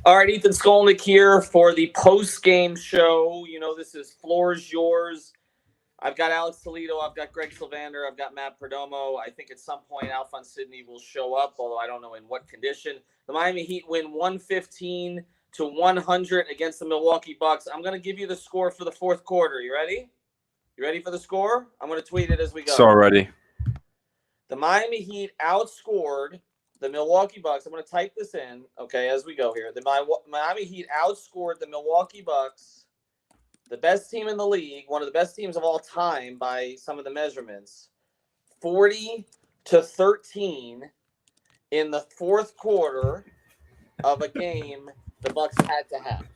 All right, Ethan Skolnick here for the post-game show. You know, this is Floor's Yours. I've got Alex Toledo. I've got Greg Sylvander. I've got Matt Perdomo. I think at some point Alphonse Sidney will show up, although I don't know in what condition. The Miami Heat win 115-100 against the Milwaukee Bucks. I'm going to give you the score for the fourth quarter. You ready? You ready for the score? I'm going to tweet it as we go. So ready. The Miami Heat outscored the Milwaukee Bucks. I'm going to type this in, okay, as we go here. The Miami Heat outscored the Milwaukee Bucks, the best team in the league, one of the best teams of all time by some of the measurements, 40-13 in the fourth quarter of a game the Bucks had to have.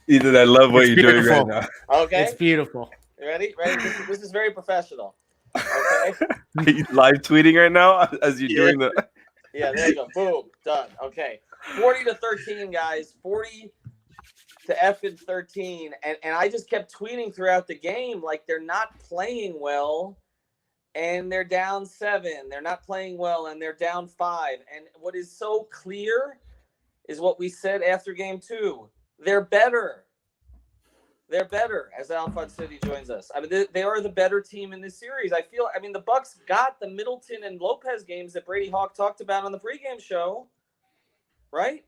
Ethan, I love what you're doing right now. Okay? It's beautiful. You ready? Ready? This is very professional. Okay? Are you live tweeting right now as you're doing the... Yeah, there you go. Boom. Done. Okay. 40-13, guys. 40-13. And I just kept tweeting throughout the game like they're not playing well and they're down 7. They're not playing well and they're down 5. And what is so clear is what we said after game 2. They're better. They're better as Alphonse City joins us. I mean, they are the better team in this series. I mean, the Bucks got the Middleton and Lopez games that Brady Hawk talked about on the pregame show, right?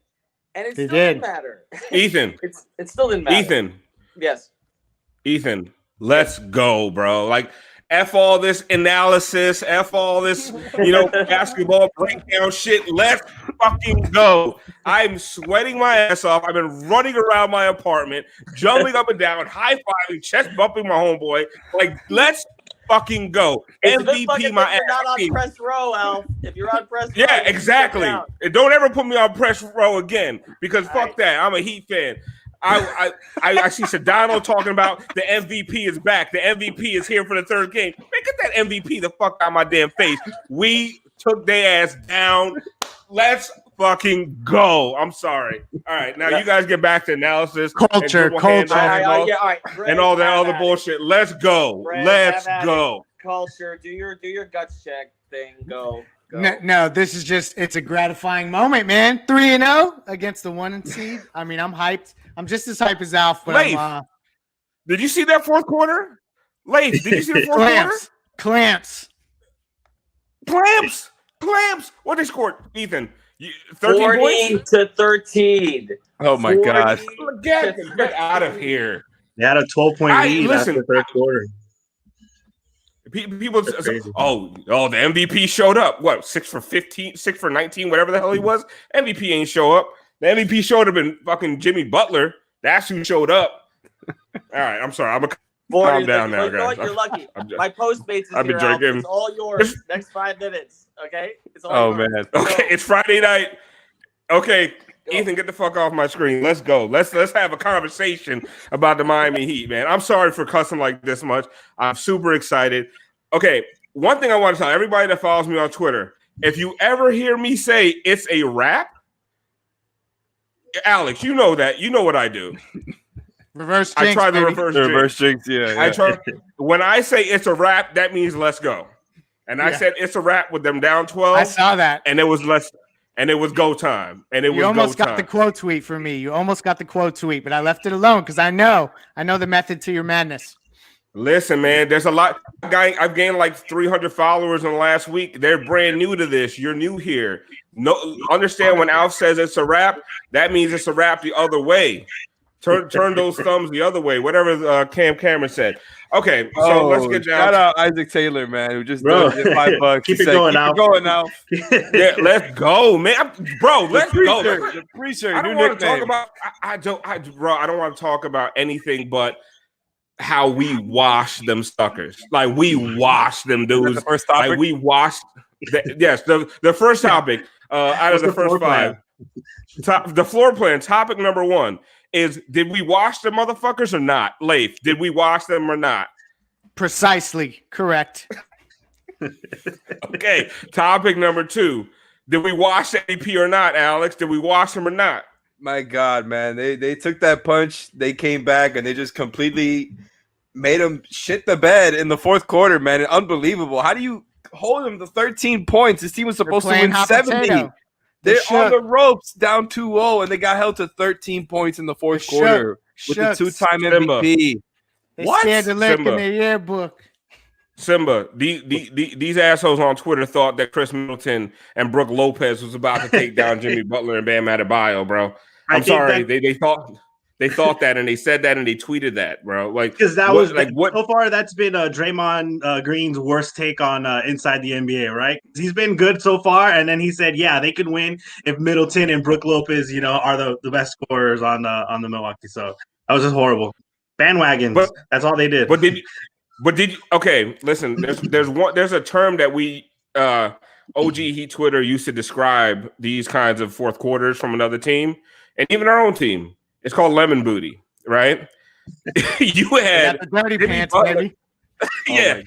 And it still didn't matter. Ethan. It still didn't matter. Ethan. Yes. Ethan, let's go, bro. Like, F all this analysis, F all this, basketball breakdown shit. Let's fucking go. I'm sweating my ass off. I've been running around my apartment, jumping up and down, high-fiving, chest bumping my homeboy. Like, let's fucking go. MVP my ass. You're not on press row, Al. If you're on press row. Yeah, exactly. And don't ever put me on press row again because fuck that. I'm a Heat fan. I see Sedano talking about the MVP is back. The MVP is here for the third game. Man, get that MVP the fuck out of my damn face. We took their ass down. Let's fucking go. I'm sorry. All right, now you guys get back to analysis. Culture. All right. Greg, and all that other bullshit. Let's go. Greg, let's go. Culture. Do your guts check thing. Go. No, this is it's a gratifying moment, man. 3-0 against the 1 seed. I mean, I'm hyped. I'm just as hyped as Alf. But Leif, did you see that fourth quarter? Leif, did you see the fourth quarter? Clamps. What they scored, Ethan? 13 points? 40-13. Oh, my God. Get out of here. They had a 12-point lead after the third quarter. People say, oh, the MVP showed up. What, 6 for 15, 6 for 19, whatever the hell he was? MVP ain't show up. The MVP showed up in fucking Jimmy Butler. That's who showed up. All right, I'm sorry. I'm going to calm down now, guys. You're lucky. My Postmates is I've been here, drinking. It's all yours. Next 5 minutes, okay? It's all yours. Man. Okay, it's Friday night. Okay, Ethan, get the fuck off my screen. Let's go. Let's have a conversation about the Miami Heat, man. I'm sorry for cussing like this much. I'm super excited. Okay, one thing I want to tell everybody that follows me on Twitter, if you ever hear me say it's a wrap, Alex, you know that. You know what I do. Reverse jinx, I try the reverse jinx. Yeah. I try. When I say it's a wrap, that means let's go. And I said it's a wrap with them down 12. I saw that. And it was go time. And you almost got the quote tweet from me. You almost got the quote tweet, but I left it alone because I know the method to your madness. Listen, man, there's a lot. I've gained like 300 followers in the last week. They're brand new to this. You're new here. No, understand when Alf says it's a wrap, that means it's a wrap the other way. Turn those thumbs the other way. Whatever Cam Cameron said. Okay, so let's get down. Shout out Isaac Taylor, man, who just donated $5. Keep it going now. Yeah, let's go, man. Let's go. The preacher. I don't want to talk about. I don't want to talk about anything but how we wash them suckers. Like we wash them dudes. The first topic? Like we wash. The first topic out of the first 5. The floor plan. Topic number 1 is: did we wash the motherfuckers or not? Leif, did we wash them or not? Precisely correct. Okay. Topic number 2: did we wash MVP or not, Alex? Did we wash them or not? My God, man. They took that punch. They came back and they just completely made them shit the bed in the fourth quarter, man. Unbelievable. How do you hold them to 13 points? This team was supposed to win 70. They're on the ropes, down 2-0, and they got held to 13 points in the fourth quarter with the two-time MVP. They scared the lick in their yearbook. Simba, these assholes on Twitter thought that Chris Middleton and Brook Lopez was about to take down Jimmy Butler and Bam Adebayo, bro. I'm sorry. They thought that, and they said that, and they tweeted that, bro. Like, because that was like what so far. That's been Draymond Green's worst take on inside the NBA, right? He's been good so far, and then he said, "Yeah, they could win if Middleton and Brook Lopez, are the best scorers on the Milwaukee." So that was just horrible. Bandwagons. That's all they did. But did you? Okay, listen. There's a term that we OG Heat Twitter used to describe these kinds of fourth quarters from another team, and even our own team. It's called lemon booty, right? You had the dirty pants, baby. Yeah,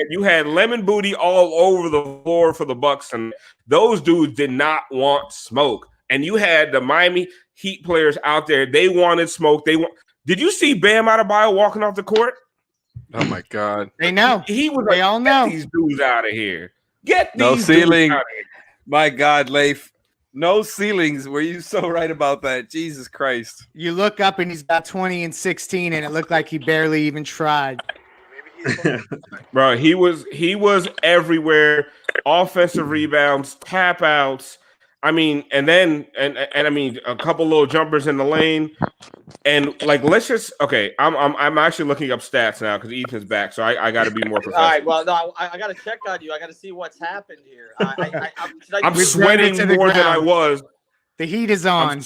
you had lemon booty all over the floor for the Bucks, and those dudes did not want smoke. And you had the Miami Heat players out there; they wanted smoke. Did you see Bam Adebayo walking off the court? Oh my God! They know. He was. They all know. Get these dudes out of here. Get these no ceiling. Dudes out of here. My God, Leif. No ceilings. Were you so right about that? Jesus Christ. You look up and he's got 20 and 16, and it looked like he barely even tried. Bro, he was everywhere. Offensive rebounds, tap outs. I mean, and I mean a couple little jumpers in the lane. And like, let's just I'm actually looking up stats now because Ethan's back, so I got to be more professional. All right, well, no, I got to check on you. I got to see what's happened here. I'm sweating more than I was. The heat is on.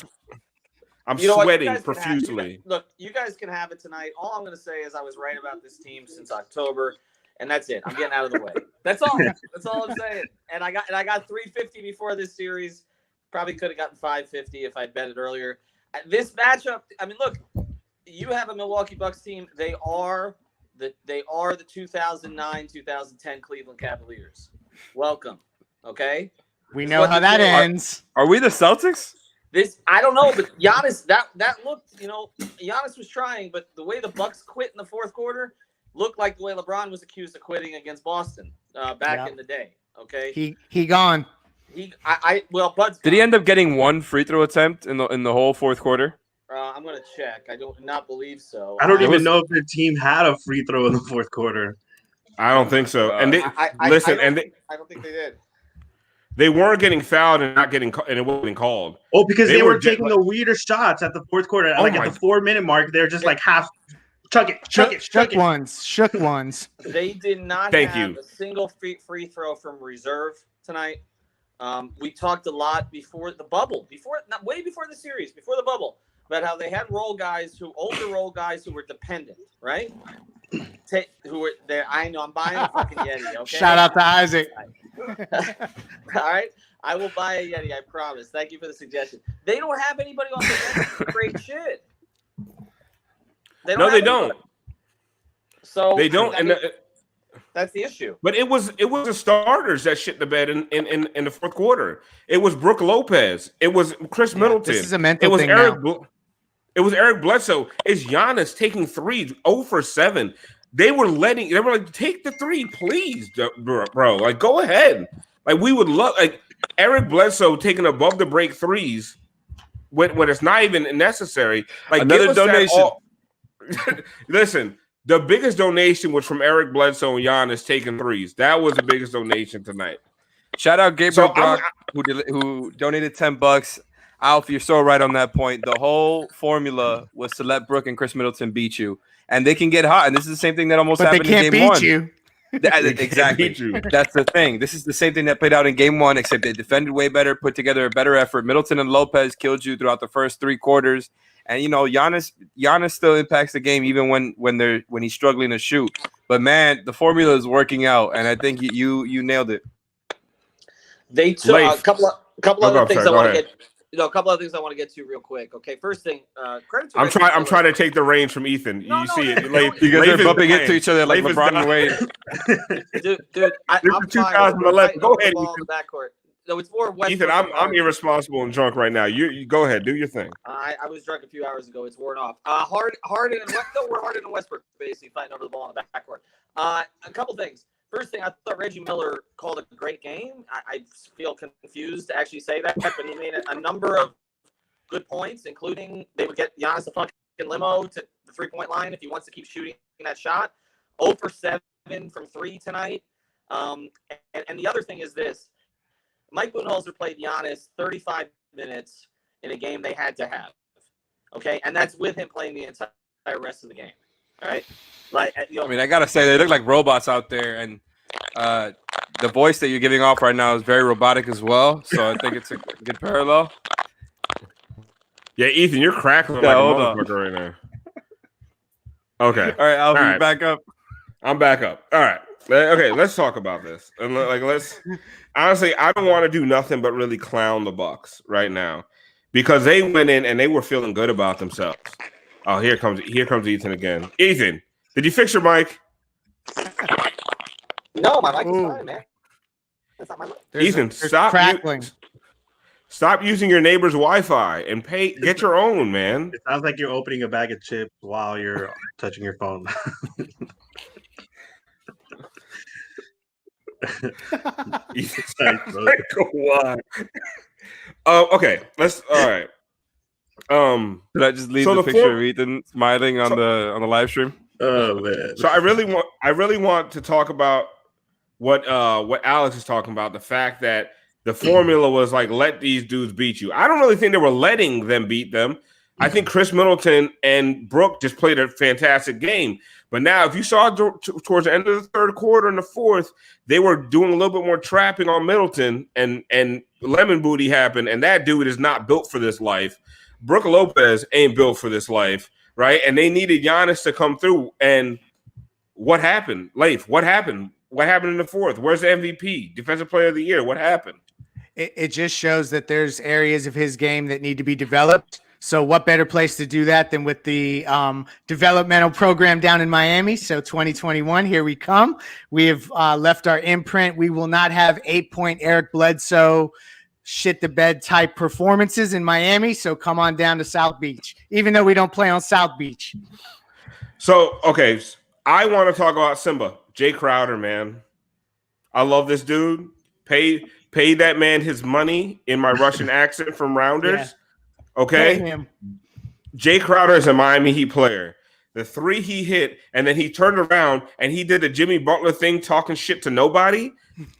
I'm sweating profusely. Look, you guys can have it tonight. All I'm going to say is I was right about this team since October, and that's it. I'm getting out of the way. That's all. That's all I'm saying. And I got 350 before this series. Probably could have gotten 550 if I'd bet it earlier. This matchup, I mean, look, you have a Milwaukee Bucks team. They are the 2009-2010 Cleveland Cavaliers. Welcome. Okay? We know how that ends. Are we the Celtics? I don't know, but Giannis, that looked, Giannis was trying, but the way the Bucks quit in the fourth quarter looked like the way LeBron was accused of quitting against Boston back in the day. Okay? He gone. Bud's Did he end up getting one free throw attempt in the whole fourth quarter? I'm gonna check. I do not believe so. I don't even know if the team had a free throw in the fourth quarter. I don't think so. And I don't think they did. They weren't getting fouled and it wasn't getting called. Oh, because they were taking the weirder shots at the fourth quarter. At the 4-minute mark, they're just like half shook ones. They did not have a single free throw from reserve tonight. We talked a lot before the bubble, way before the series, before the bubble, about how they had older role guys who were dependent, right? Who were there? I know I'm buying a fucking Yeti. Okay. Shout out to Isaac. All right, I will buy a Yeti. I promise. Thank you for the suggestion. They don't have anybody on the bench for great shit. They don't. So they don't, that's the issue. But it was the starters that shit the bed in the fourth quarter. It was Brook Lopez. It was Chris Middleton. This is a mental thing now. It was Eric Bledsoe. It's Giannis taking threes, 0 for 7. They were like, take the three, please, bro. Like, go ahead. Like, we would love Eric Bledsoe taking above the break threes when it's not even necessary. Like, another donation. Listen. The biggest donation was from Eric Bledsoe and Giannis taking threes. That was the biggest donation tonight. Shout out Gabriel Brock, who donated $10. Alf, you're so right on that point. The whole formula was to let Brook and Chris Middleton beat you, and they can get hot. And this is the same thing that almost happened in Game 1. You. Exactly. That's the thing. This is the same thing that played out in Game 1, except they defended way better, put together a better effort. Middleton and Lopez killed you throughout the first 3 quarters. And Giannis still impacts the game even when he's struggling to shoot. But man, the formula is working out, and I think you nailed it. They took a couple other things I want to get. A couple other things I want to get to real quick. Okay, first thing, credit to. I'm trying to take the reins from Ethan. See it, you guys are bumping into each other like LeBron and Wade. Dude, I'm 2011. Go ahead, Ethan. Backcourt. No, it's more Westbrook. Ethan, I'm irresponsible and drunk right now. You go ahead, do your thing. I was drunk a few hours ago. It's worn off. Harden and Westbrook basically fighting over the ball in the backcourt. A couple things. first thing, I thought Reggie Miller called a great game. I feel confused to actually say that, but he made a number of good points, including they would get Giannis a fucking limo to the 3-point line if he wants to keep shooting that shot. 0 for 7 from 3 tonight. And the other thing is this. Mike Budenholzer played Giannis 35 minutes in a game they had to have. Okay? And that's with him playing the entire rest of the game. All right? Like, I mean, I got to say, they look like robots out there. And the voice that you're giving off right now is very robotic as well. So I think it's a good parallel. Yeah, Ethan, you're crackling like a motherfucker right now. Okay. All right, Alvin, you back up. I'm back up. All right. Okay, let's talk about this. And let's honestly, I don't want to do nothing but really clown the Bucks right now because they went in and they were feeling good about themselves. Oh, here comes Ethan again. Ethan, did you fix your mic? No, my mic is fine, man. That's not my mic. Ethan, stop crackling. Stop using your neighbor's Wi-Fi and get your own, man. It sounds like you're opening a bag of chips while you're touching your phone. Okay, let's. All right. Did I just leave the picture of Ethan smiling on the live stream? Oh man! So I really want to talk about what Alex is talking about. The fact that the formula was like, let these dudes beat you. I don't really think they were letting them beat them. I think Chris Middleton and Brook just played a fantastic game. But now, if you saw towards the end of the third quarter and the fourth, they were doing a little bit more trapping on Middleton, and lemon booty happened, and that dude is not built for this life. Brook Lopez ain't built for this life, right? And they needed Giannis to come through. And what happened? Leif, what happened? What happened in the fourth? Where's the MVP? Defensive Player of the Year? What happened? It just shows that there's areas of his game that need to be developed. So what better place to do that than with the developmental program down in Miami? So 2021, here we come. We have left our imprint. We will not have 8-point Eric Bledsoe shit the bed type performances in Miami. So come on down to South Beach, even though we don't play on South Beach. So, okay, I want to talk about Simba, Jae Crowder, man. I love this dude. Pay that man his money in my Russian accent from Rounders. Yeah. Okay. Jae Crowder is a Miami Heat player. The 3 he hit, and then he turned around and he did the Jimmy Butler thing, talking shit to nobody.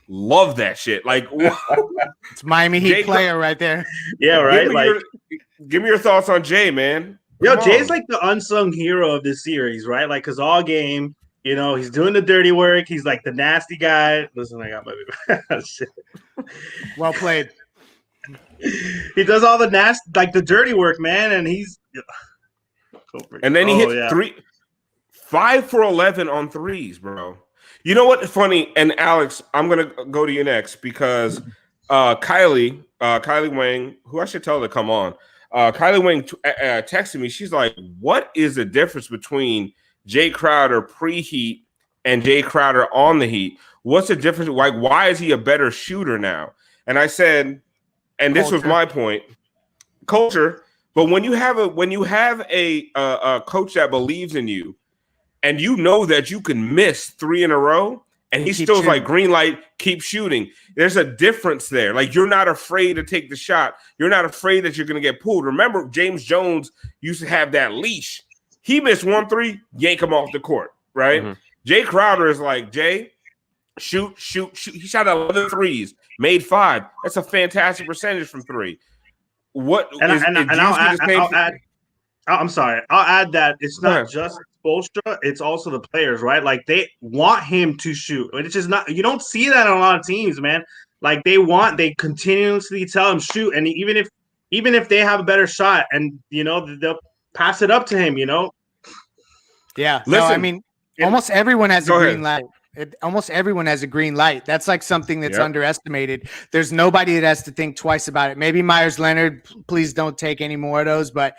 Love that shit. Like, it's Miami Heat player right there. Yeah, right. Give me your thoughts on Jae, man. Jay's like the unsung hero of this series, right? Like, because all game, he's doing the dirty work. He's like the nasty guy. Listen, I got my shit. Well played. He does all the nasty, like the dirty work, man, and he's. And then he hit 5 for 11 on threes, bro. You know what? Funny, and Alex, I'm gonna go to you next because Kylie Wang, who I should tell to come on. Kylie Wang texted me. She's like, "What is the difference between Jae Crowder pre-Heat and Jae Crowder on the Heat? What's the difference? Like, why is he a better shooter now?" And I said, and this was my point, culture. But when you have a coach that believes in you, and you know that you can miss 3 in a row, and he still like green light, keep shooting. There's a difference there. Like, you're not afraid to take the shot. You're not afraid that you're going to get pulled. Remember, James Jones used to have that leash. He missed 1 3, yank him off the court, right? Mm-hmm. Jae Crowder is like, Jay, shoot. He shot 11 threes, made 5. That's a fantastic percentage from 3. I'll add. I'm sorry. I'll add that it's not just Spoelstra; it's also the players, right? Like, they want him to shoot. It's just not. You don't see that on a lot of teams, man. Like, they continuously tell him shoot, and even if they have a better shot, and they'll pass it up to him. Yeah. Listen, no, I mean, almost everyone has a green light. Almost everyone has a green light. That's like something that's underestimated. There's nobody that has to think twice about it. Maybe Myers Leonard, please don't take any more of those. But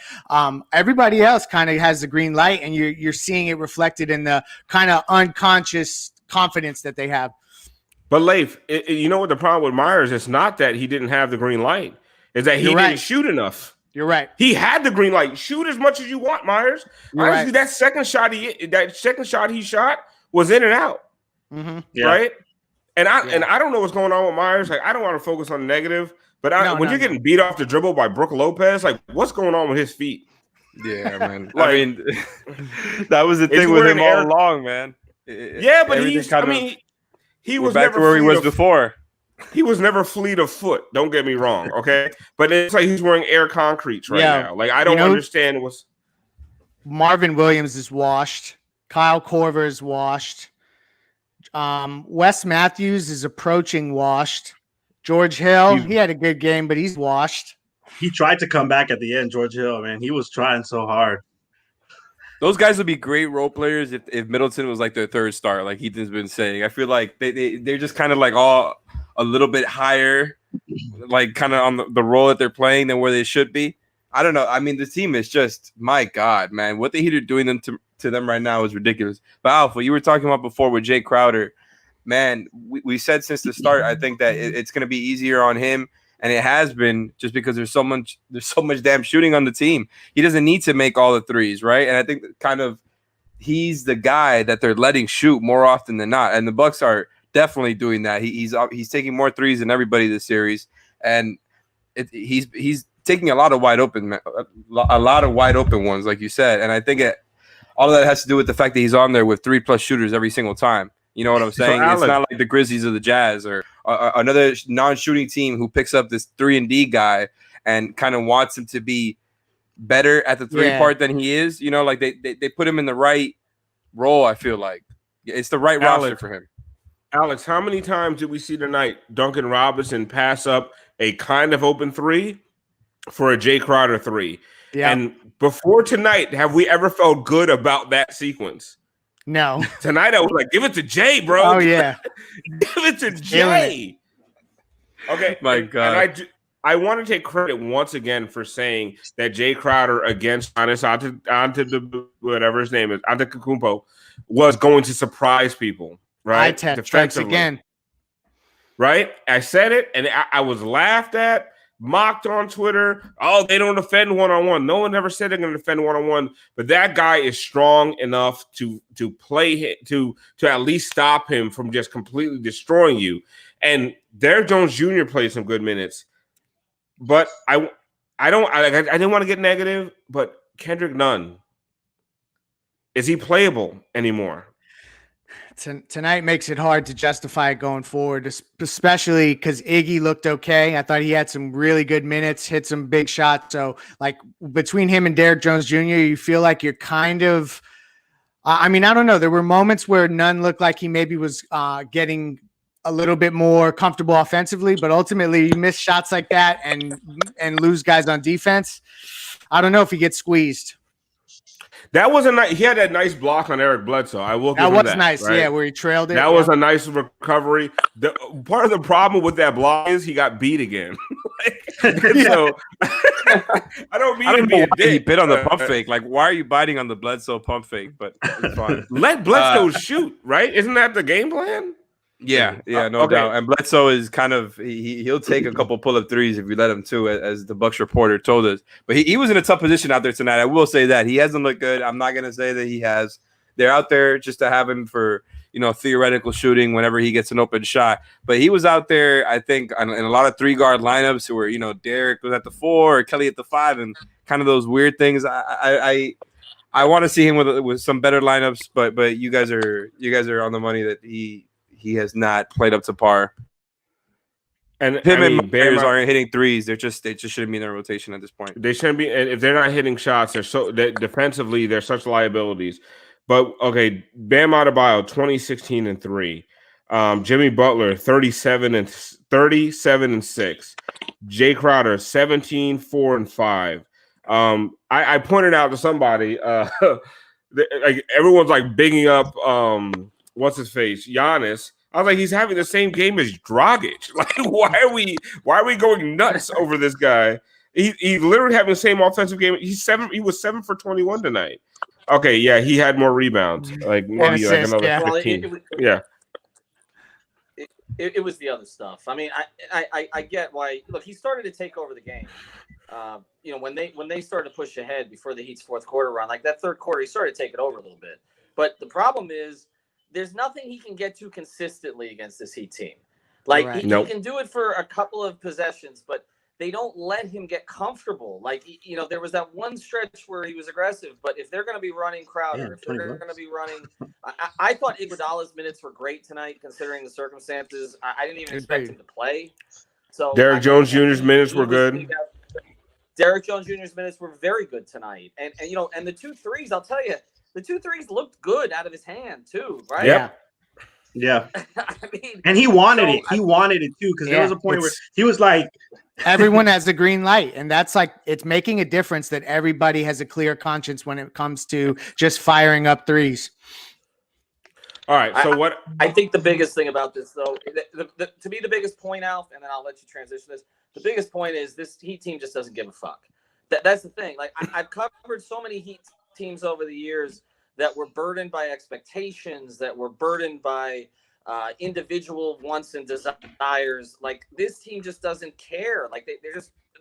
everybody else kind of has a green light, and you're seeing it reflected in the kind of unconscious confidence that they have. But Leif, you know what the problem with Myers? It's not that he didn't have the green light. It's that he didn't shoot enough. You're right. He had the green light. Shoot as much as you want, Myers. Honestly, that second shot he shot was in and out. right? And I don't know what's going on with Myers. Like, I don't want to focus on the negative, but when you're getting beat off the dribble by Brook Lopez, like, what's going on with his feet? Yeah, man. Like, I mean, that was the thing with him all along, man. Yeah, but he was back never to where he was before. He was never fleet of foot. Don't get me wrong, okay? But it's like he's wearing air concretes right now. Like, I don't understand what's. Marvin Williams is washed. Kyle Korver is washed. Wes Matthews is approaching washed. George Hill, he had a good game, but he's washed. He tried to come back at the end, George Hill, man. He was trying so hard. Those guys would be great role players if Middleton was like their third star, like Ethan's been saying. I feel like they're just kind of like all a little bit higher, like kind of on the role that they're playing than where they should be. I don't know. I mean, the team is just, my God, man. What the Heat are doing to them right now is ridiculous. But Alpha, you were talking about before with Jae Crowder. Man, we said since the start, I think that it's going to be easier on him. And it has been just because there's so much damn shooting on the team. He doesn't need to make all the threes, right? And I think kind of he's the guy that they're letting shoot more often than not. And the Bucks are definitely doing that. He's taking more threes than everybody this series, and he's taking a lot of wide open ones, like you said. And I think all of that has to do with the fact that he's on there with 3+ shooters every single time. You know what I'm saying? It's not like the Grizzlies or the Jazz or another non-shooting team who picks up this 3-and-D guy and kind of wants him to be better at the three part than he is. You know, like they put him in the right role. I feel like it's the right roster for him. Alex, how many times did we see tonight Duncan Robinson pass up a kind of open three for a Jae Crowder three? Yeah. And before tonight, have we ever felt good about that sequence? No. Tonight I was like, give it to Jay, bro. Oh, yeah. Give it to Jay. Okay. My God. And I want to take credit once again for saying that Jae Crowder against Giannis whatever his name is, Antetokounmpo, was going to surprise people, right? Strikes again. Right? I said it, and I was laughed at, mocked on Twitter. Oh, they don't defend one-on-one. No one ever said they're going to defend one-on-one, but that guy is strong enough to play to at least stop him from just completely destroying you. And Derrick Jones Jr. played some good minutes, but I didn't want to get negative, but Kendrick Nunn, is he playable anymore? Tonight makes it hard to justify it going forward, especially because Iggy looked okay. I thought he had some really good minutes, hit some big shots. So, like, between him and Derrick Jones Jr., you feel like you're kind of I mean, I don't know. There were moments where Nunn looked like he maybe was getting a little bit more comfortable offensively, but ultimately you miss shots like that and lose guys on defense. I don't know if he gets squeezed. That was he had that nice block on Eric Bledsoe. I will give him that. Was nice, right? Yeah, where he trailed it. That was a nice recovery. Part of the problem with that block is he got beat again. So I don't mean to be a dick. He bit on the pump fake. Like, why are you biting on the Bledsoe pump fake? But it's fine. Let Bledsoe shoot, right? Isn't that the game plan? Yeah, no doubt. And Bledsoe is kind of he'll take a couple pull-up threes if you let him too, as the Bucks reporter told us. But he was in a tough position out there tonight. I will say that he hasn't looked good. I'm not gonna say that he has. They're out there just to have him for theoretical shooting whenever he gets an open shot. But he was out there, I think, in a lot of 3-guard lineups where Derek was at the 4 or Kelly at the 5, and kind of those weird things. I want to see him with some better lineups, but you guys are on the money that he has not played up to par. And him and Bears aren't hitting threes. They just shouldn't be in their rotation at this point. They shouldn't be. And if they're not hitting shots, defensively, they're such liabilities. But okay, Bam Adebayo, 20, 16, and 3. Jimmy Butler, 37 and 6. Jae Crowder, 17, 4, and 5. I pointed out to somebody, like everyone's like bigging up what's his face, Giannis. I was like, he's having the same game as Dragic. Like, why are we going nuts over this guy? He literally having the same offensive game. He was 7 for 21 tonight. Okay, yeah, he had more rebounds, like maybe like another 15. It was the other stuff. I mean, I get why. Look, he started to take over the game. When they started to push ahead before the Heat's fourth quarter run, like that third quarter, he started to take it over a little bit. But the problem is there's nothing he can get to consistently against this Heat team. Like Right. he can do it for a couple of possessions, but they don't let him get comfortable. Like, you know, there was that one stretch where he was aggressive, but if they're going to be running Crowder, if they're going to be running, I thought Iguodala's minutes were great tonight, considering the circumstances. I didn't even expect him to play. So Derrick Jones Jr.'s minutes were good. Derrick Jones Jr.'s minutes were very good tonight. And you know, and the 2 threes, I'll tell you, the 2 threes looked good out of his hand too, right? Yep. Yeah. I mean, and he wanted it. He wanted it too, because there was a point where he was like, everyone has the green light, and that's like, it's making a difference that everybody has a clear conscience when it comes to just firing up threes. All right. So I think the biggest thing about this, though, to me, the biggest point, Alf, and then I'll let you transition this. The biggest point is this Heat team just doesn't give a fuck. That's the thing. Like I've covered so many Heat teams over the years that were burdened by expectations, that were burdened by individual wants and desires. Like this team just doesn't care. Like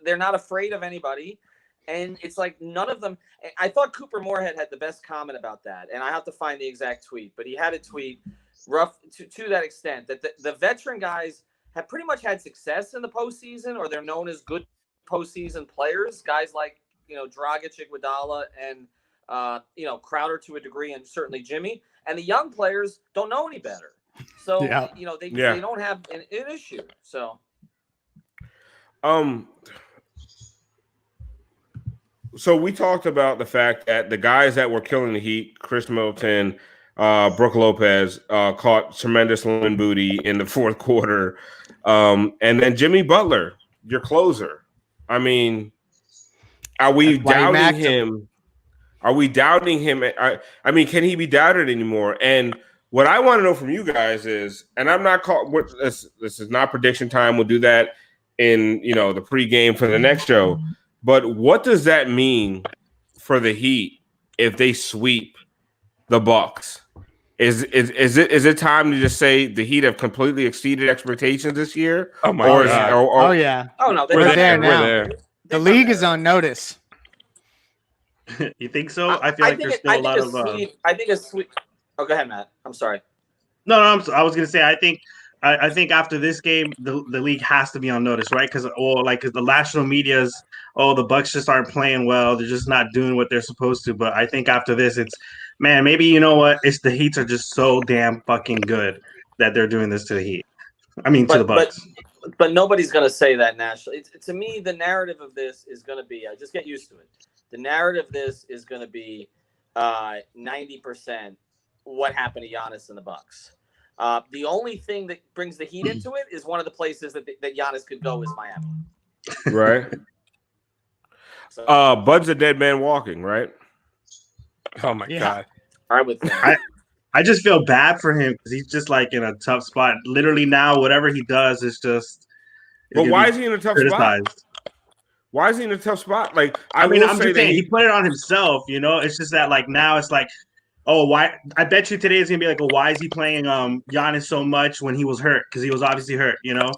they're not afraid of anybody. And it's like none of them. I thought Cooper Moorhead had the best comment about that. And I have to find the exact tweet, but he had a tweet rough to that extent that the veteran guys have pretty much had success in the postseason, or they're known as good postseason players. Guys like, you know, Dragic, Iguodala, and you know, Crowder to a degree, and certainly Jimmy. And the young players don't know any better. So, you know, they don't have an issue. So, so we talked about the fact that the guys that were killing the Heat, Chris Middleton, Brook Lopez, caught tremendous line booty in the fourth quarter. And then Jimmy Butler, your closer. I mean, are we doubting him? Are we doubting him? I mean, can he be doubted anymore? And what I want to know from you guys is, and I'm not this is not prediction time. We'll do that in, you know, the pregame for the next show. But what does that mean for the Heat if they sweep the Bucks? Is it time to just say the Heat have completely exceeded expectations this year? Oh my God! Oh yeah! Oh no, we're there now. We're there. The league is on notice. You think so? I feel like there's still a lot of. I think a sweep. Oh, go ahead, Matt. I'm sorry. No, I was gonna say I think after this game the league has to be on notice, right? Because the national media's the Bucks just aren't playing well. They're just not doing what they're supposed to. But I think after this, it's maybe you know what? It's the Heats are just so damn fucking good that they're doing this to the Heat. I mean, to the Bucks. But nobody's gonna say that nationally. To me, the narrative of this is gonna be. Just get used to it. The narrative of this is gonna be 90% what happened to Giannis and the Bucks. The only thing that brings the Heat into it is one of the places that Giannis could go is Miami. Right. So, Bud's a dead man walking, right? Oh my God. I would think. I just feel bad for him because he's just like in a tough spot. Literally now, whatever he does is just. But why is he in a tough spot? Why is he in a tough spot? Like I'm just saying he put it on himself. You know, it's just that like now it's like. Oh, why? I bet you today is gonna be like, why is he playing Giannis so much when he was hurt? Because he was obviously hurt. You know,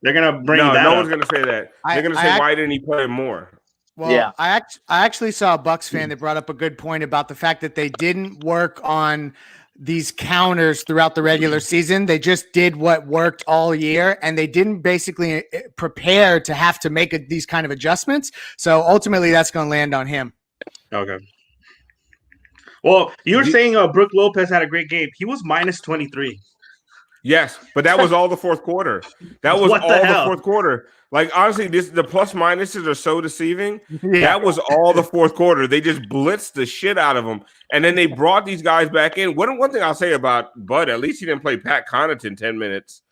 they're gonna bring that. No one's gonna say that. They're gonna say, why didn't he play more? Well, yeah. I actually saw a Bucks fan that brought up a good point about the fact that they didn't work on these counters throughout the regular season. They just did what worked all year, and they didn't basically prepare to have to make these kind of adjustments. So ultimately, that's going to land on him. Okay. Well, you were saying Brook Lopez had a great game. He was minus 23. Yes, but that was all the fourth quarter. That was all the fourth quarter. Like, honestly, the plus minuses are so deceiving. Yeah. That was all the fourth quarter. They just blitzed the shit out of them. And then they brought these guys back in. One thing I'll say about Bud, at least he didn't play Pat Connaughton 10 minutes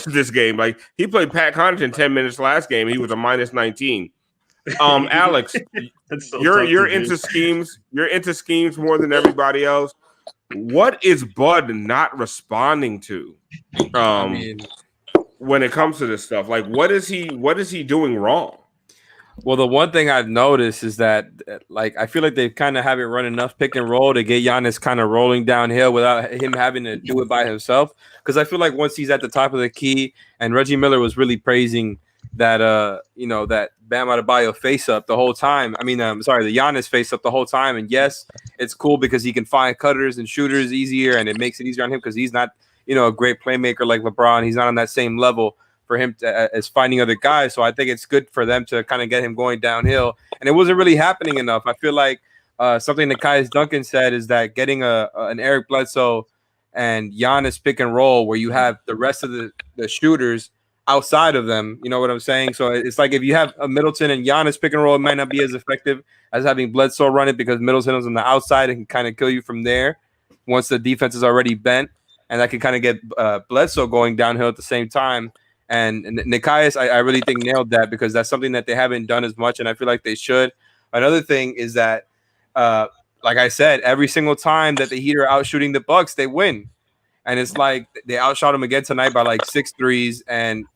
this game. Like, he played Pat Connaughton 10 minutes last game. He was a minus 19. Alex, so you're into schemes. You're into schemes more than everybody else. What is Bud not responding to? When it comes to this stuff, like what is he doing wrong? Well, the one thing I've noticed is that, like, I feel like they kind of haven't run enough pick and roll to get Giannis kind of rolling downhill without him having to do it by himself. Because I feel like once he's at the top of the key, and Reggie Miller was really praising that that Bam Adebayo face up the whole time. I mean, the Giannis face up the whole time. And yes, it's cool because he can find cutters and shooters easier, and it makes it easier on him because he's not a great playmaker like LeBron. He's not on that same level for him as finding other guys. So I think it's good for them to kind of get him going downhill. And it wasn't really happening enough. I feel like something that Kaius Duncan said is that getting an Eric Bledsoe and Giannis pick and roll where you have the rest of the shooters outside of them, you know what I'm saying? So it's like if you have a Middleton and Giannis pick and roll, it might not be as effective as having Bledsoe run it because Middleton is on the outside and can kind of kill you from there once the defense is already bent. And that can kind of get Bledsoe going downhill at the same time. And Nekias, I really think nailed that because that's something that they haven't done as much, and I feel like they should. Another thing is that, like I said, every single time that the Heat are out shooting the Bucks, they win. And it's like they outshot them again tonight by like 6 threes. And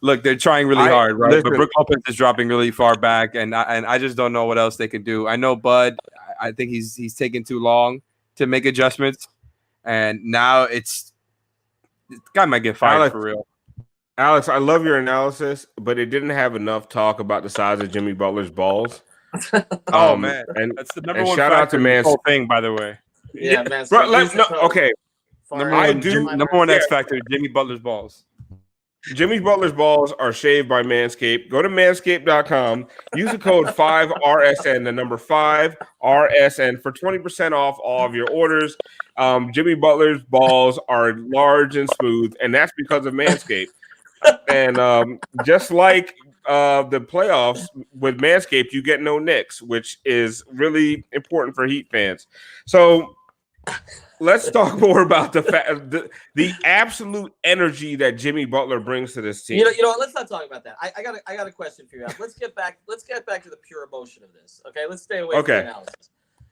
look, they're trying really hard, right? But Brook Lopez is dropping really far back, and I just don't know what else they can do. I know Bud. I think he's taking too long to make adjustments, and now this guy might get fired for real. Alex, I love your analysis, but it didn't have enough talk about the size of Jimmy Butler's balls. Oh man, and that's the number one shout out to Manscaped whole thing, by the way. Yeah, man. Okay. Number one X factor, Jimmy Butler's balls. Jimmy Butler's balls are shaved by Manscaped. Go to manscaped.com. Use the code 5RSN, the number 5RSN, for 20% off all of your orders. Jimmy Butler's balls are large and smooth, and that's because of Manscaped. And just like the playoffs with Manscaped, you get no nicks, which is really important for Heat fans. So let's talk more about the absolute energy that Jimmy Butler brings to this team. You know, let's not talk about that. I got a question for you. Let's get back to the pure emotion of this. Okay, let's stay away from the analysis.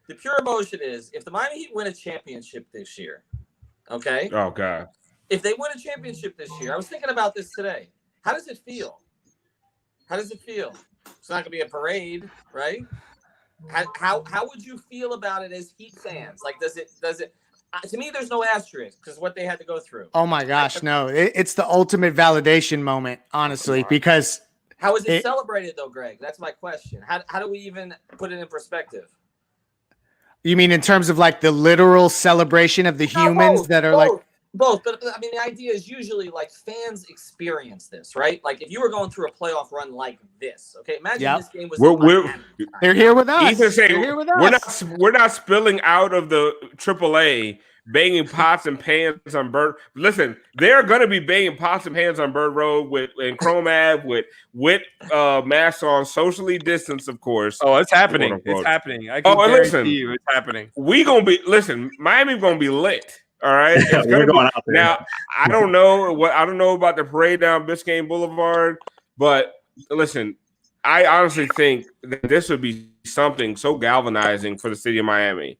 The pure emotion is if the Miami Heat win a championship this year, okay? Oh God. If they win a championship this year, I was thinking about this today. How does it feel? It's not gonna be a parade, right? How would you feel about it as Heat fans? Like, does it? To me, there's no asterisk because what they had to go through. Oh my gosh, no! It's the ultimate validation moment, honestly. Because how is it celebrated though, Greg? That's my question. How do we even put it in perspective? You mean in terms of like the literal celebration of the humans that are like both? But I mean, the idea is usually like fans experience this, right? Like if you were going through a playoff run like this, okay? Imagine this game was. They're here with us. Ethan saying we're not spilling out of the AAA, banging pots and pans on Bird. Listen, they're going to be banging pots and pans on Bird Road and Chrome Ave with masks on, socially distanced, of course. Oh, it's happening. It's happening. I can guarantee you, it's happening. Miami's going to be lit. All right, it's gonna be, out there. Now I don't know about the parade down Biscayne Boulevard, but listen, I honestly think that this would be something so galvanizing for the city of Miami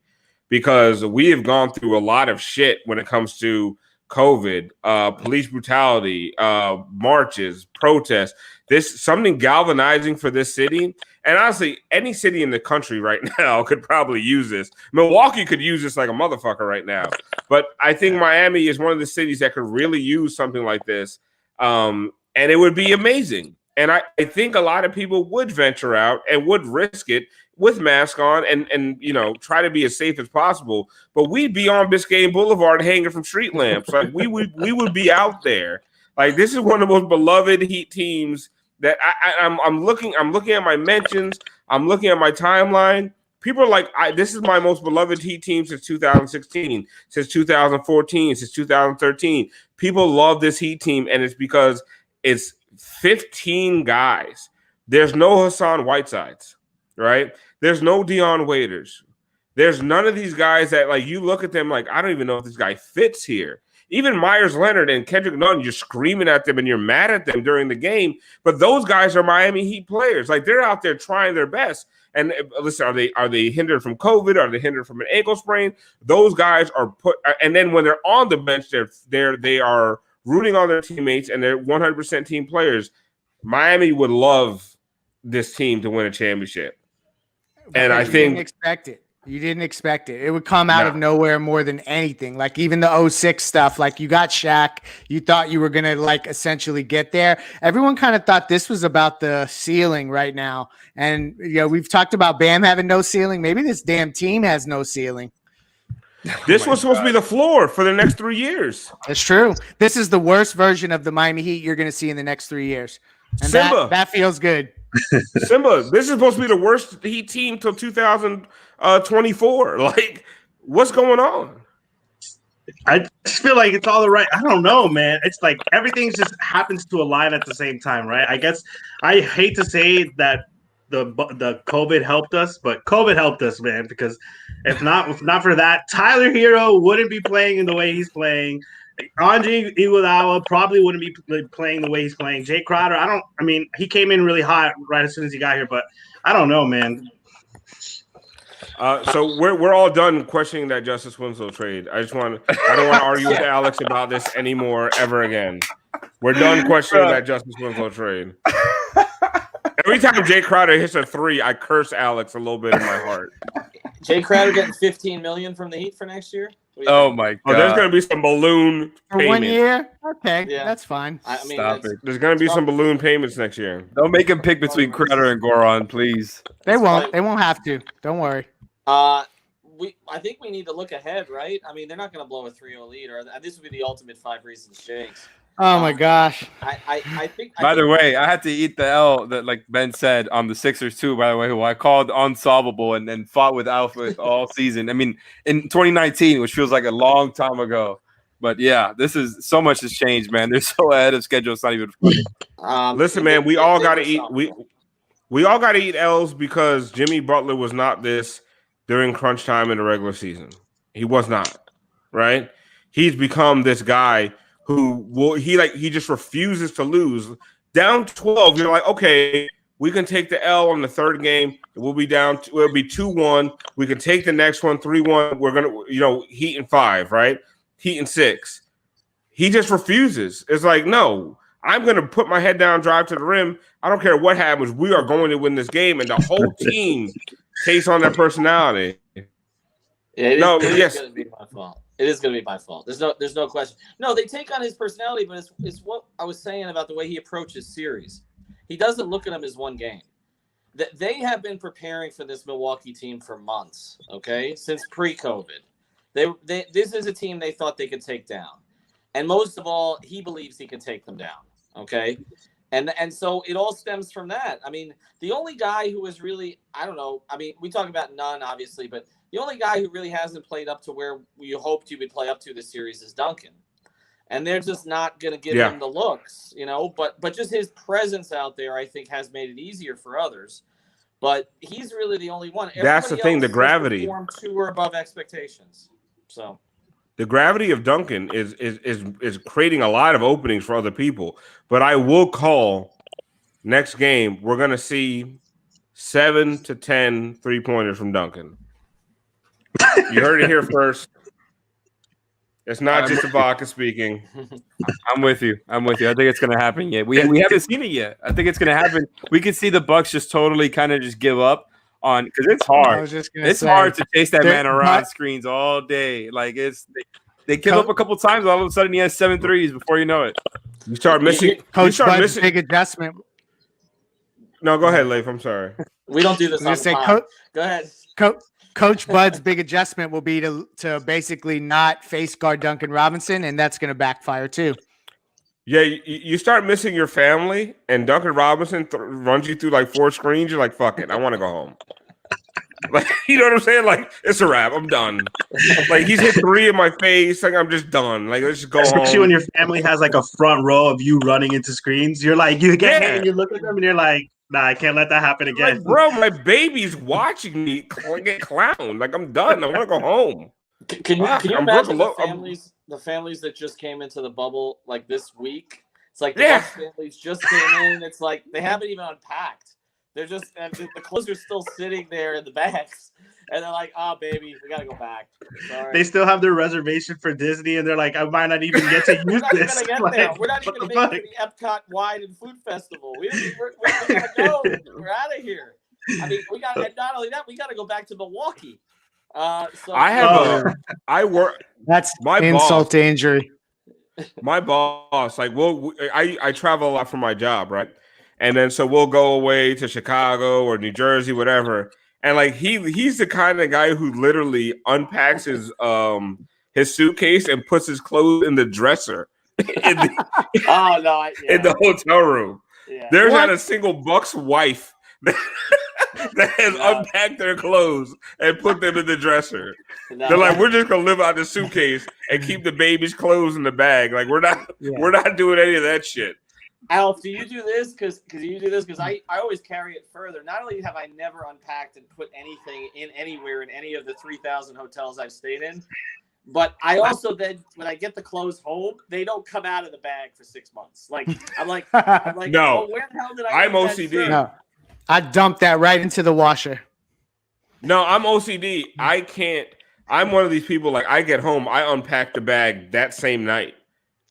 because we have gone through a lot of shit when it comes to COVID, police brutality, marches, protests. This something galvanizing for this city. And honestly, any city in the country right now could probably use this. Milwaukee could use this like a motherfucker right now. But I think Miami is one of the cities that could really use something like this. And it would be amazing. And I think a lot of people would venture out and would risk it with mask on and try to be as safe as possible. But we'd be on Biscayne Boulevard hanging from street lamps. Like we would be out there. Like this is one of the most beloved Heat teams that I'm looking at my mentions. I'm looking at my timeline. People are like, this is my most beloved Heat team since 2016, since 2014, since 2013. People love this Heat team, and it's because it's 15 guys. There's no Hassan Whitesides, right? There's no Dion Waiters. There's none of these guys that, like, you look at them like, I don't even know if this guy fits here. Even Myers Leonard and Kendrick Nunn, you're screaming at them and you're mad at them during the game. But those guys are Miami Heat players. Like, they're out there trying their best. And listen, are they hindered from COVID? Are they hindered from an ankle sprain? Those guys are put. And then when they're on the bench, they are rooting on their teammates and they're 100% team players. Miami would love this team to win a championship. And I think expect it. You didn't expect it. It would come out of nowhere more than anything. Like even the 06 stuff, like you got Shaq, you thought you were going to like essentially get there. Everyone kind of thought this was about the ceiling right now. And we've talked about Bam having no ceiling. Maybe this damn team has no ceiling. This was supposed to be the floor for the next 3 years. That's true. This is the worst version of the Miami Heat you're going to see in the next 3 years. And Simba. that feels good. Simba, this is supposed to be the worst Heat team till 2024. Like, what's going on? I just feel like it's all the right. I don't know, man. It's like everything just happens to align at the same time, right? I guess I hate to say that the COVID helped us, but COVID helped us, man. Because if not for that, Tyler Hero wouldn't be playing in the way he's playing. Andre Iguodala probably wouldn't be playing the way he's playing. Jae Crowder, he came in really hot right as soon as he got here, but I don't know, man. So we're all done questioning that Justice Winslow trade. I don't want to argue with Alex about this anymore ever again. We're done questioning that Justice Winslow trade. Every time Jae Crowder hits a 3, I curse Alex a little bit in my heart. Jae Crowder getting $15 million from the Heat for next year. Oh my god! There's going to be some balloon for payments. 1 year. Okay, that's fine. Stop it. There's going to be some balloon payments next year. Don't make him pick between Crowder and Goran, please. They won't. They won't have to. Don't worry. I think we need to look ahead, right? I mean, they're not going to blow a 3-0 lead, or this would be the ultimate 5 reasons Jakes. Oh my gosh! I think. By the way, I had to eat the L that, like Ben said, on the Sixers too. By the way, who I called unsolvable and then fought with Alpha all season. I mean, in 2019, which feels like a long time ago. But yeah, this is so much has changed, man. They're so ahead of schedule. It's not even funny. Listen, man, we all got to eat. We all got to eat L's because Jimmy Butler was not this during crunch time in the regular season. He was not, right? He's become this guy who he just refuses to lose. Down 12, you're like, okay, we can take the L on the third game. We'll be down. We'll be 2-1. We can take the next one 3-1. We're gonna, Heat in 5, right? Heat in 6. He just refuses. It's like, no, I'm gonna put my head down, drive to the rim. I don't care what happens. We are going to win this game, and the whole team takes on that personality. Yeah, it is going to be my fault. It is going to be my fault. There's no question. No, they take on his personality, but it's what I was saying about the way he approaches series. He doesn't look at them as one game. They have been preparing for this Milwaukee team for months, okay, since pre-COVID. This is a team they thought they could take down. And most of all, he believes he can take them down, okay? And so it all stems from that. I mean, the only guy who is really, I don't know, I mean, we talk about none, obviously, but the only guy who really hasn't played up to where we hoped he would play up to this series is Duncan. And they're just not going to give him the looks, but just his presence out there, I think, has made it easier for others. But he's really the only one. That's the thing, the gravity. Performed to or above expectations. So the gravity of Duncan is creating a lot of openings for other people. But I will call next game, we're going to see 7 to 10 3-pointers from Duncan. You heard it here first. It's not just Ibaka speaking. I'm with you. I think it's going to happen yet. We haven't seen it yet. I think it's going to happen. We could see the Bucks just totally kind of just give up on because it's hard. It's hard to chase that man around screens all day. Like they give up a couple times. All of a sudden, he has 7 threes before you know it. You start missing. Coach Bud's big adjustment. No, go ahead, Leif. I'm sorry. We don't do this. Go ahead. Coach Bud's big adjustment will be to basically not face guard Duncan Robinson, and that's going to backfire too. Yeah, you start missing your family, and Duncan Robinson runs you through like 4 screens. You're like, fuck it, I want to go home. Like, you know what I'm saying? Like, it's a wrap. I'm done. Like, he's hit 3 in my face. Like, I'm just done. Like, let's just go home. Especially when your family has like a front row of you running into screens. You're like, you get hit and you look at them and you're like, nah, I can't let that happen again. Like, bro, my baby's watching me get clowned. Like, I'm done. I want to go home. Can you imagine the families that just came into the bubble like this week? It's like the Bucks families just came in. It's like they haven't even unpacked. They're just the clothes are still sitting there in the bags, and they're like, "Oh, baby, we gotta go back." Sorry. They still have their reservation for Disney, and they're like, "I might not even get to use this." We're not even gonna make it to the Epcot Wine and Food Festival. We're gonna go. We're out of here. I mean, not only that, we gotta go back to Milwaukee. So I work. That's My insult boss, to injury. My boss, like, I travel a lot for my job, right? And then so we'll go away to Chicago or New Jersey, whatever. And like he's the kind of guy who literally unpacks his suitcase and puts his clothes in the dresser in the hotel room. Yeah. There's not a single Bucks wife that has unpacked their clothes and put them in the dresser. No. They're like, we're just gonna live out the suitcase and keep the baby's clothes in the bag. Like we're not doing any of that shit. Alf, do you do this? Because I always carry it further. Not only have I never unpacked and put anything in anywhere in any of the 3,000 hotels I've stayed in, but I also then when I get the clothes home, they don't come out of the bag for 6 months. Like I'm like no. Oh, where the hell did I? I'm OCD. No, I dumped that right into the washer. No, I'm OCD. I can't. I'm one of these people. Like I get home, I unpack the bag that same night.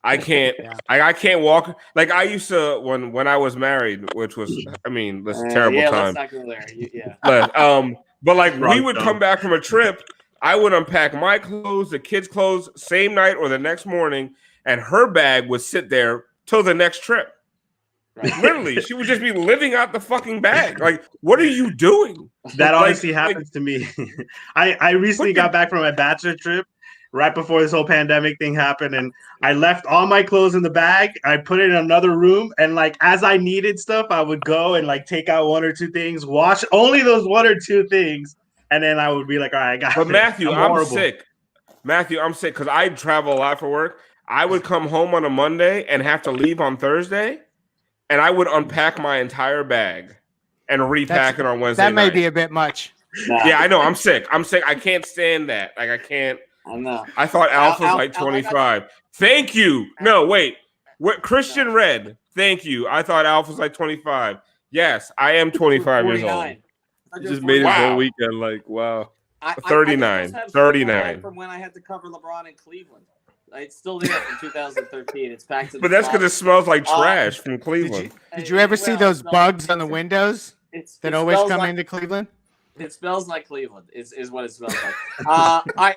I can't. I can't walk. Like I used to when I was married, which was, I mean, that's a terrible time. Let's not go there. Yeah. But like we would come back from a trip. I would unpack my clothes, the kids' clothes, same night or the next morning, and her bag would sit there till the next trip. Right. Literally, she would just be living out the fucking bag. Like, what are you doing? That honestly happens to me. I recently got back from my bachelor trip right before this whole pandemic thing happened, and I left all my clothes in the bag. I put it in another room, and like as I needed stuff, I would go and like take out one or two things, wash only those one or two things, and then I would be like, all right, I got it. But Matthew, I'm sick. Matthew, I'm sick because I travel a lot for work. I would come home on a Monday and have to leave on Thursday, and I would unpack my entire bag and repack it on Wednesday. That may night. be a bit much. Yeah, I know. I'm sick. I can't stand that. Like I can't. I know. I thought Alf was like 25. Thank you. No, wait. What Christian Red? Thank you. I thought Alf was like 25. Yes, I am 25 years old. I just made his whole weekend like, wow. 39. 39. From when I had to cover LeBron in Cleveland. It's still there from 2013. It's back to. But that's because it smells like trash from Cleveland. Did you ever see those bugs on the windows that always come like, into Cleveland? It smells like Cleveland. Is what it smells like. All right,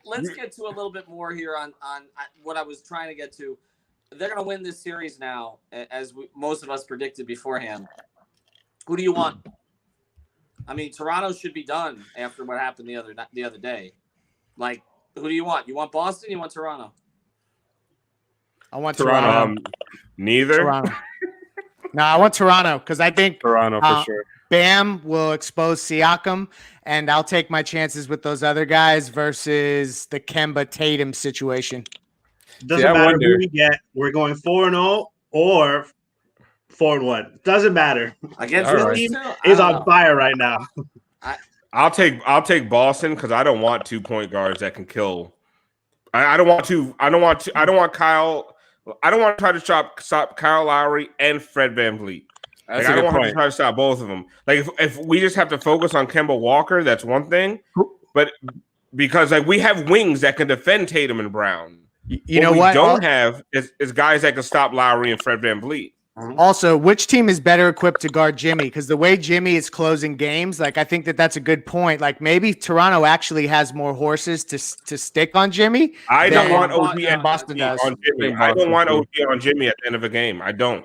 let's get to a little bit more here on what I was trying to get to. They're going to win this series now, as most of us predicted beforehand. Who do you want? I mean, Toronto should be done after what happened the other day. Like, who do you want? You want Boston? You want Toronto? I want Toronto. Neither. Toronto. No, I want Toronto because I think Toronto for sure. Bam will expose Siakam, and I'll take my chances with those other guys versus the Kemba Tatum situation. Doesn't matter who we get. We're going 4-0 or 4-1. Doesn't matter. Against this team is on fire right now. I'll take Boston because I don't want 2 point guards that can kill. I don't want Kyle. I don't want to try to stop Kyle Lowry and Fred VanVleet. Like, I don't want to try to stop both of them. Like if we just have to focus on Kemba Walker, that's one thing. But because like we have wings that can defend Tatum and Brown. You know what? We don't have is guys that can stop Lowry and Fred VanVleet. Also, which team is better equipped to guard Jimmy? Because the way Jimmy is closing games, like I think that's a good point. Like maybe Toronto actually has more horses to stick on Jimmy. I don't want OG and Boston does. On Jimmy. I don't want OG on Jimmy at the end of a game. I don't.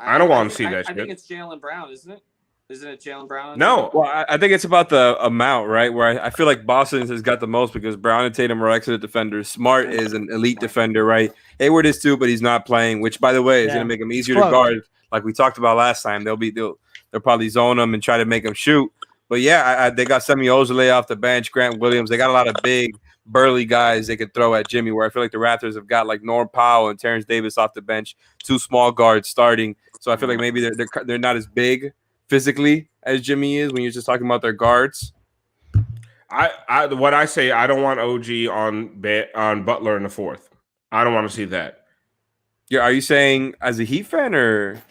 I don't want to see that shit. I think it's Jaylen Brown, isn't it? Isn't it Jaylen Brown? No. Well, I think it's about the amount, right? Where I feel like Boston has got the most because Brown and Tatum are excellent defenders. Smart is an elite defender, right? Hayward is too, but he's not playing, which, by the way, is going to make him easier to guard. Like we talked about last time, they'll probably zone him and try to make him shoot. But yeah, they got Semi Ojeleye off the bench, Grant Williams. They got a lot of big, burly guys they could throw at Jimmy. Where I feel like the Raptors have got like Norm Powell and Terrence Davis off the bench, 2 small guards starting. So I feel like maybe they're not as big physically as Jimmy is when you're just talking about their guards. I don't want OG on Butler in the 4th. I don't want to see that. Yeah, are you saying as a Heat fan or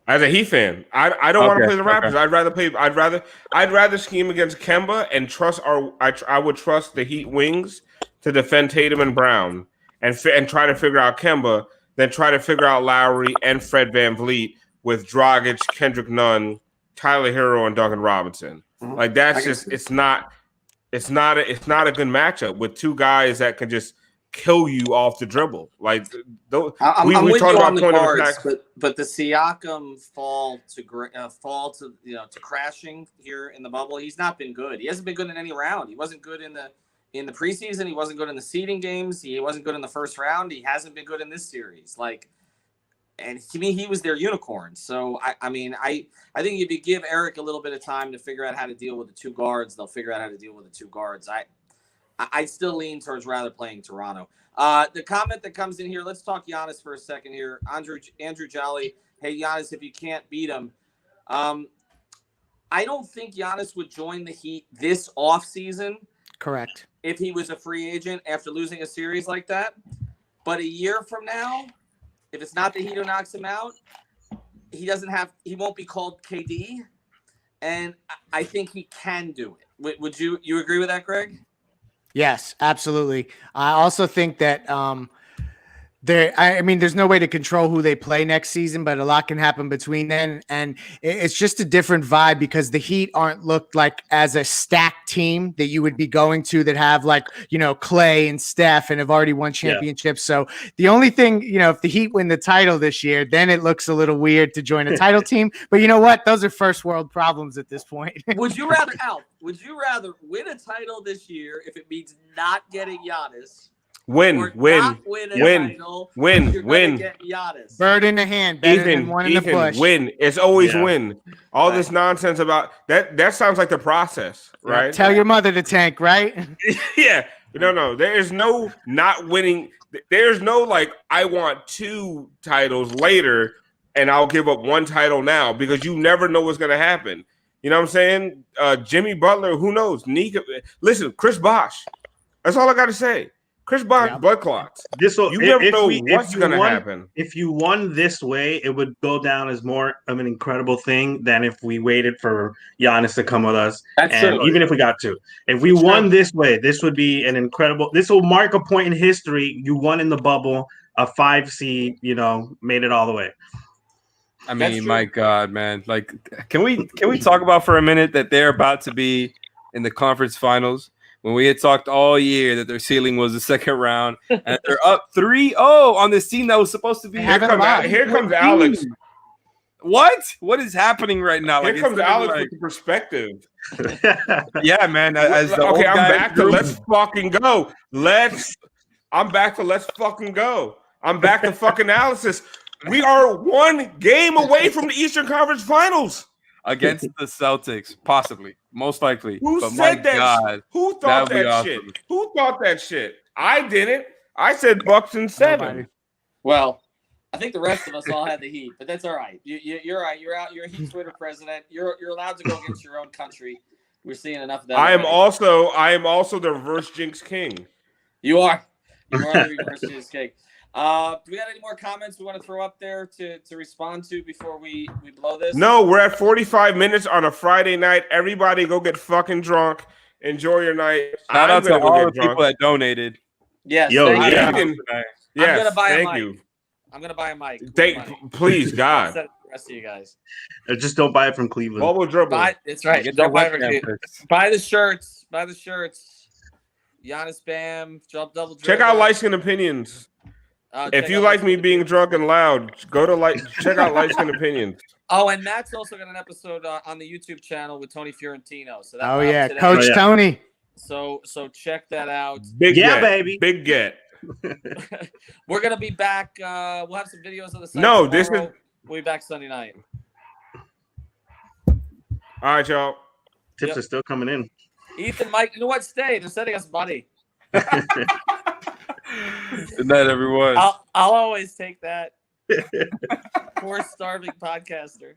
as a Heat fan? I don't want to play the Raptors. Okay. I'd rather scheme against Kemba and trust I would trust the Heat wings to defend Tatum and Brown and try to figure out Kemba than try to figure out Lowry and Fred VanVleet with Dragic, Kendrick Nunn, Tyler Hero, and Duncan Robinson. Like that's just it's not it's not a good matchup with two guys that can just kill you off the dribble. Like I'm we with talk you about on the point of guards, attack. but the Siakam fall to to crashing here in the bubble. He's not been good. He hasn't been good in any round. He wasn't good in the preseason. He wasn't good in the seeding games. He wasn't good in the first round. He hasn't been good in this series. And to me, he was their unicorn. So I think if you give Eric a little bit of time to figure out how to deal with the two guards, they'll figure out how to deal with the two guards. I still lean towards rather playing Toronto. The comment that comes in here, let's talk Giannis for a second here. Andrew Jolly, hey, Giannis, if you can't beat him. I don't think Giannis would join the Heat this offseason. Correct. If he was a free agent after losing a series like that. But a year from now, if it's not the Heat who knocks him out, he won't be called KD. And I think he can do it. Would you agree with that, Greg? Yes, absolutely. I also think that there's no way to control who they play next season, but a lot can happen between then. And it's just a different vibe because the Heat aren't looked like as a stacked team that you would be going to that have Clay and Steph and have already won championships. Yeah. So the only thing, if the Heat win the title this year, then it looks a little weird to join a title team. But you know what? Those are first world problems at this point. Would you rather win a title this year if it means not getting Giannis? Win. Bird in the hand, better than one in the bush. Win. It's always win. All this nonsense about that sounds like the process, right? Tell your mother to tank, right? Yeah. No. There is no not winning. There's no I want 2 titles later and I'll give up 1 title now because you never know what's going to happen. You know what I'm saying? Jimmy Butler, who knows? Listen, Chris Bosh. That's all I got to say. Chris Bosh, blood clots. You never know what's going to happen. If you won this way, it would go down as more of an incredible thing than if we waited for Giannis to come with us. Even if we got 2. If we won this way, this would be an incredible – this will mark a point in history. You won in the bubble, a 5 seed, made it all the way. I mean, my God, man. Can we talk about for a minute that they're about to be in the conference finals? When we had talked all year that their ceiling was the second round, and they're up 3-0 on this team that was supposed to be. Here comes Alex. What is happening right now? Here comes Alex with the perspective. Yeah, man. I'm back to let's fucking go. I'm back to fucking analysis. We are 1 game away from the Eastern Conference Finals. Against the Celtics, possibly, most likely. Who said that? God, who thought that shit? Awesome. Who thought that shit? I didn't. I said Bucks in 7. Well, I think the rest of us all had the Heat, but that's all right. You're right. You're out. You're a Heat Twitter president. You're allowed to go against your own country. We're seeing enough of that. I am also the reverse jinx king. You are. You are the reverse jinx king. Do we got any more comments we want to throw up there to respond to before we blow this? No, we're at 45 minutes on a Friday night. Everybody go get fucking drunk. Enjoy your night. Shout out to all the people that donated. Yes. I'm gonna buy a mic. I'm gonna buy a mic. Please, God. The rest of you guys. Just don't buy it from Cleveland. Bubble dribble. That's right. Don't buy it from Cleveland. Buy the shirts. Giannis Bam. Double dribble. Check out Light Skin Opinions. If you like me being drunk and loud, go to check out Light Skin Opinions. Oh, and Matt's also got an episode on the YouTube channel with Tony Fiorentino. So Coach Tony. So check that out. Big baby. Big get. We're gonna be back. We'll have some videos of the site. No, tomorrow. We'll be back Sunday night. All right, y'all. Tips are still coming in. Ethan, Mike, you know what? Stay. They're sending us money. Good night, everyone. I'll always take that. Poor starving podcaster.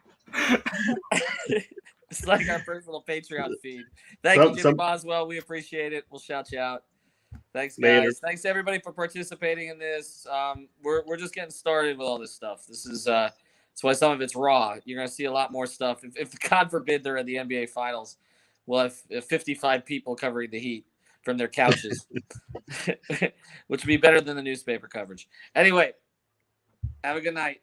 It's like our personal Patreon feed. Thank you, Jimmy Boswell. We appreciate it. We'll shout you out. Thanks, guys. Later. Thanks everybody for participating in this. We're just getting started with all this stuff. This is that's why some of it's raw. You're gonna see a lot more stuff. If God forbid they're at the NBA Finals, we'll have 55 people covering the Heat from their couches, which would be better than the newspaper coverage. Anyway, have a good night.